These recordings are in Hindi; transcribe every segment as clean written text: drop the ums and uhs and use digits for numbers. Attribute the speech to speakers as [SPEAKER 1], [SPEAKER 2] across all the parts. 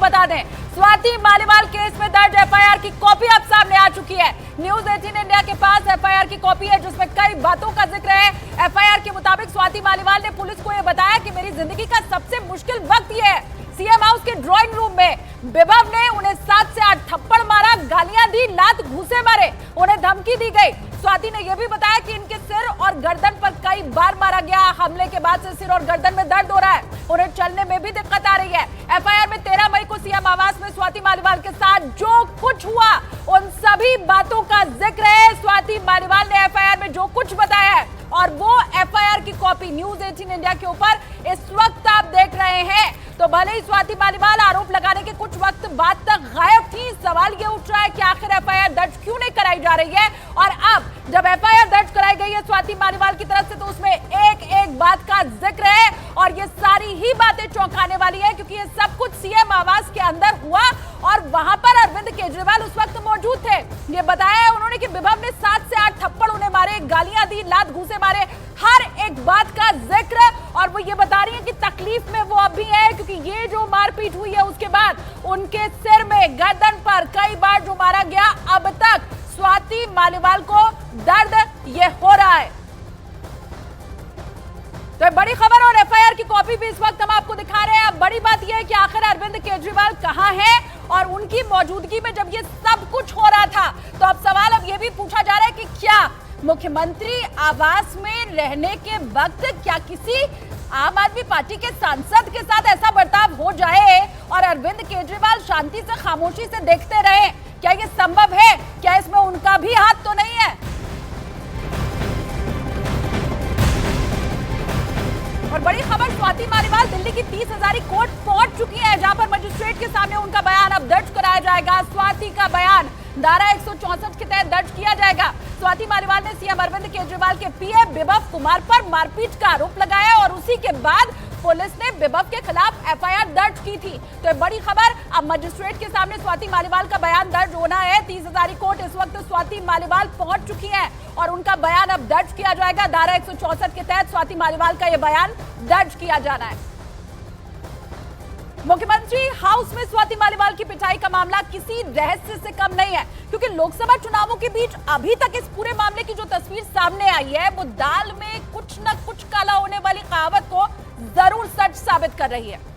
[SPEAKER 1] बता दें, स्वाति मालीवाल केस में दर्ज एफआईआर की कॉपी अब सामने आ चुकी है। न्यूज 18 इंडिया के पास एफआईआर की कॉपी है जिसमें कई बातों का जिक्र है। एफआईआर के मुताबिक स्वाति मालीवाल ने पुलिस को यह बताया कि मेरी जिंदगी का सबसे मुश्किल वक्त यह है। सीएम हाउस के ड्राइंग रूम में विभव ने उन्हें 7 से 8 थप्पड़ मारा, गालियां दी, लात घूंसे मारे, उन्हें धमकी दी गई। स्वाति ने यह भी बताया कि इनके सिर और गर्दन पर कई बार मारा गया। हमले के बाद से सिर और गर्दन में दर्द हो रहा है, उन्हें चलने में भी दिक्कत आ रही है। एफआईआर में 13 मई को सीएम आवास में स्वाति मालीवाल के साथ जो कुछ हुआ उन सभी बातों का जिक्र है। स्वाति मालीवाल ने एफआईआर में जो कुछ बताया है और वो एफआईआर की कॉपी न्यूज 18 इंडिया के ऊपर इस वक्त आप देख रहे हैं। तो भले ही स्वाति मालीवाल आरोप लगाने के कुछ वक्त बाद तक गायब थी, सवाल ये उठ रहा है कि आखिर एफआईआर दर्ज क्यों नहीं कराई जा रही है। और अब जब एफआईआर दर्ज कराई गई है स्वाति मालीवाल की तरफ से तो उसमें एक एक बात का जिक्र है और ये सारी ही बातें चौंकाने वाली है क्योंकि ये सब कुछ सीएम आवास के अंदर हुआ और वहां पर अरविंद केजरीवाल उस वक्त मौजूद थे। ये बताया है उन्होंने कि विभव ने 7 से 8 थप्पड़ उन्हें मारे, गालियां दी, लात घूंसे मारे, हर एक बात का जिक्र। और वो ये बता रही है कि तकलीफ में वो अब भी है क्योंकि ये जो मारपीट हुई है उसके बाद उनके सिर में, गर्दन पर कई बार जो मारा गया, अब तक स्वाति मालीवाल को दर्द ये हो रहा है। तो बड़ी खबर और एफआईआर की कॉपी भी इस वक्त हम आपको दिखा रहे हैं। अब बड़ी बात यह है कि आखिर अरविंद केजरीवाल कहां है और उनकी मौजूदगी में जब ये सब कुछ हो रहा था तो अब सवाल अब ये भी पूछा जा रहा है कि क्या मुख्यमंत्री आवास में रहने के वक्त क्या किसी आम आदमी पार्टी के सांसद के साथ ऐसा बर्ताव हो जाए और अरविंद केजरीवाल शांति से, खामोशी से देखते रहे? क्या ये संभव है? क्या इसमें उनका भी हाथ तो नहीं है? और बड़ी खबर, स्वाति मालीवाल दिल्ली की 30 हजारी कोर्ट पहुंच चुकी है जहां पर मजिस्ट्रेट के सामने उनका बयान अब दर्ज कराया जाएगा। स्वाति का बयान धारा 164 के तहत दर्ज किया जाएगा। स्वाति मालीवाल ने सीएम अरविंद केजरीवाल के पीए विभव कुमार पर मारपीट का आरोप लगाया और उसी के बाद पुलिस ने विभव के खिलाफ एफआईआर दर्ज की थी। तो बड़ी खबर, अब मजिस्ट्रेट के सामने स्वाति मालीवाल का बयान दर्ज होना है। 30 हजारी कोर्ट इस वक्त स्वाति मालीवाल पहुंच चुकी है और उनका बयान अब दर्ज किया जाएगा। धारा 164 के तहत स्वाति मालीवाल का यह बयान दर्ज किया जाना है। मुख्यमंत्री हाउस में स्वाति मालीवाल की पिटाई का मामला किसी रहस्य से कम नहीं है क्योंकि लोकसभा चुनावों के बीच अभी तक इस पूरे मामले की जो तस्वीर सामने आई है वो दाल में कुछ न कुछ काला होने वाली कहावत को जरूर सच साबित कर रही है।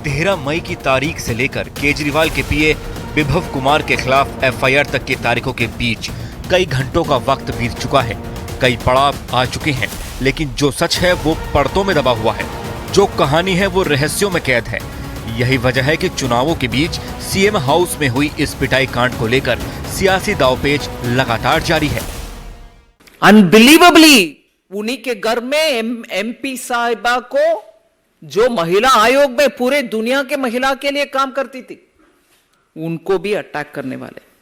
[SPEAKER 2] तेरह मई की तारीख से लेकर केजरीवाल के पीए विभव कुमार के खिलाफ एफआईआर तक की तारीखों के बीच कई घंटों का वक्त बीत चुका है। कई पड़ाव आ चुके हैं लेकिन जो सच है वो पर्दों में दबा हुआ है, जो कहानी है वो रहस्यों में कैद है। यही वजह है कि चुनावों के बीच सीएम हाउस में हुई इस पिटाई कांड को लेकर सियासी दांवपेच लगातार जारी है।
[SPEAKER 3] अनबिलीवेबली उन्हीं के घर में एमपी साहिबा को, जो महिला आयोग में पूरे दुनिया के महिला के लिए काम करती थी, उनको भी अटैक करने वाले।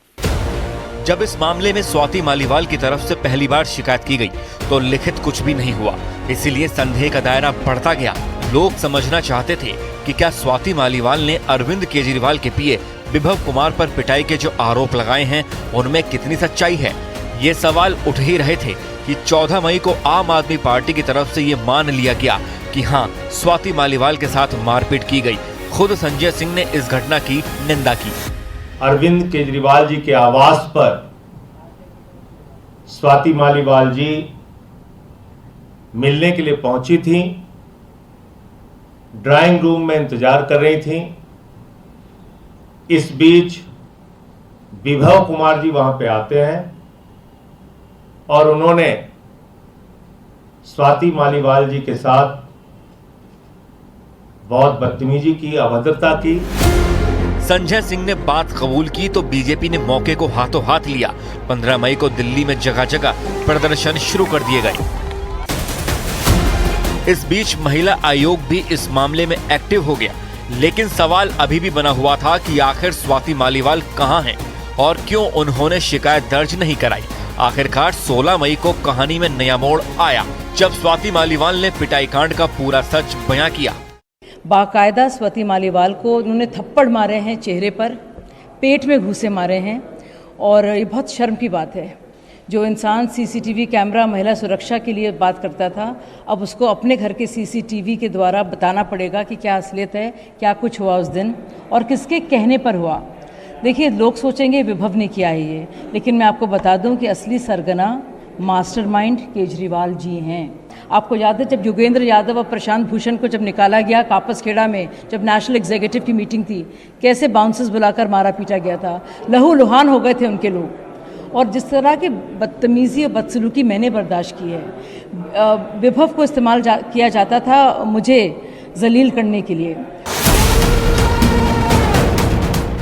[SPEAKER 2] जब इस मामले में स्वाति मालीवाल की तरफ से पहली बार शिकायत की गई तो लिखित कुछ भी नहीं हुआ, इसीलिए संदेह का दायरा बढ़ता गया। लोग समझना चाहते थे कि क्या स्वाति मालीवाल ने अरविंद केजरीवाल के पीए विभव कुमार पर पिटाई के जो आरोप लगाए हैं उनमें कितनी सच्चाई है। ये सवाल उठ ही रहे थे कि 14 मई को आम आदमी पार्टी की तरफ से ये मान लिया गया कि हाँ, स्वाति मालीवाल के साथ मारपीट की गई। खुद संजय सिंह ने इस घटना की निंदा की।
[SPEAKER 4] अरविंद केजरीवाल जी के आवास पर स्वाति मालीवाल जी मिलने के लिए पहुंची थी, ड्राइंग रूम में इंतजार कर रही थी। इस बीच विभव कुमार जी वहां पे आते हैं और उन्होंने स्वाति मालीवाल जी के साथ बहुत बदतमीजी की, अभद्रता की।
[SPEAKER 2] संजय सिंह ने बात कबूल की तो बीजेपी ने मौके को हाथों हाथ लिया। 15 मई को दिल्ली में जगह जगह प्रदर्शन शुरू कर दिए गए। इस बीच महिला आयोग भी इस मामले में एक्टिव हो गया, लेकिन सवाल अभी भी बना हुआ था कि आखिर स्वाति मालीवाल कहां हैं और क्यों उन्होंने शिकायत दर्ज नहीं कराई। आखिरकार 16 मई को कहानी में नया मोड़ आया। जब स्वाति मालीवाल ने पिटाई कांड का पूरा सच बयां किया।
[SPEAKER 5] बाकायदा स्वाति मालीवाल को उन्होंने थप्पड़ मारे हैं, चेहरे पर, पेट में घूंसे मारे हैं। और ये बहुत शर्म की बात है, जो इंसान सीसीटीवी कैमरा महिला सुरक्षा के लिए बात करता था, अब उसको अपने घर के सीसीटीवी के द्वारा बताना पड़ेगा कि क्या असलियत है, क्या कुछ हुआ उस दिन और किसके कहने पर हुआ। देखिए, लोग सोचेंगे विभव ने किया है ये, लेकिन मैं आपको बता दूं कि असली सरगना मास्टरमाइंड केजरीवाल जी हैं। आपको याद है जब योगेंद्र यादव और प्रशांत भूषण को जब निकाला गया कापसखेड़ा में, जब नेशनल एग्जीक्यूटिव की मीटिंग थी, कैसे बाउंसर्स बुलाकर मारा पीटा गया था, लहू लुहान हो गए थे उनके लोग। और जिस तरह की बदतमीजी और बदसलूकी मैंने बर्दाश्त की है, विभव को इस्तेमाल किया जाता था मुझे जलील करने के लिए।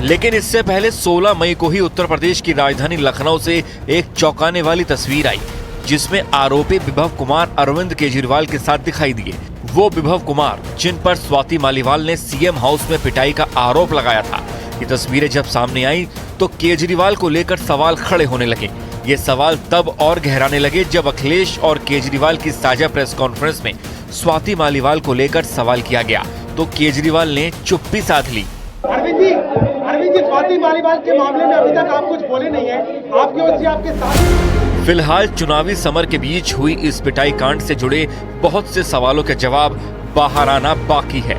[SPEAKER 2] लेकिन इससे पहले 16 मई को ही उत्तर प्रदेश की राजधानी लखनऊ से एक चौंकाने वाली तस्वीर आई, जिसमें आरोपी विभव कुमार अरविंद केजरीवाल के साथ दिखाई दिए। वो विभव कुमार जिन पर स्वाति मालीवाल ने सीएम हाउस में पिटाई का आरोप लगाया था। ये तस्वीरें जब सामने आई तो केजरीवाल को लेकर सवाल खड़े होने लगे। ये सवाल तब और गहराने लगे जब अखिलेश और केजरीवाल की साझा प्रेस कॉन्फ्रेंस में स्वाति मालीवाल को लेकर सवाल किया गया तो केजरीवाल ने चुप्पी साध ली।
[SPEAKER 6] अरविंद जी, स्वाति मालीवाल के मामले में अभी तक आप कुछ बोले नहीं है, आपकी ओर से आपके साथ।
[SPEAKER 2] फिलहाल चुनावी समर के बीच हुई इस पिटाई कांड से जुड़े बहुत से सवालों के जवाब बाहर आना बाकी है।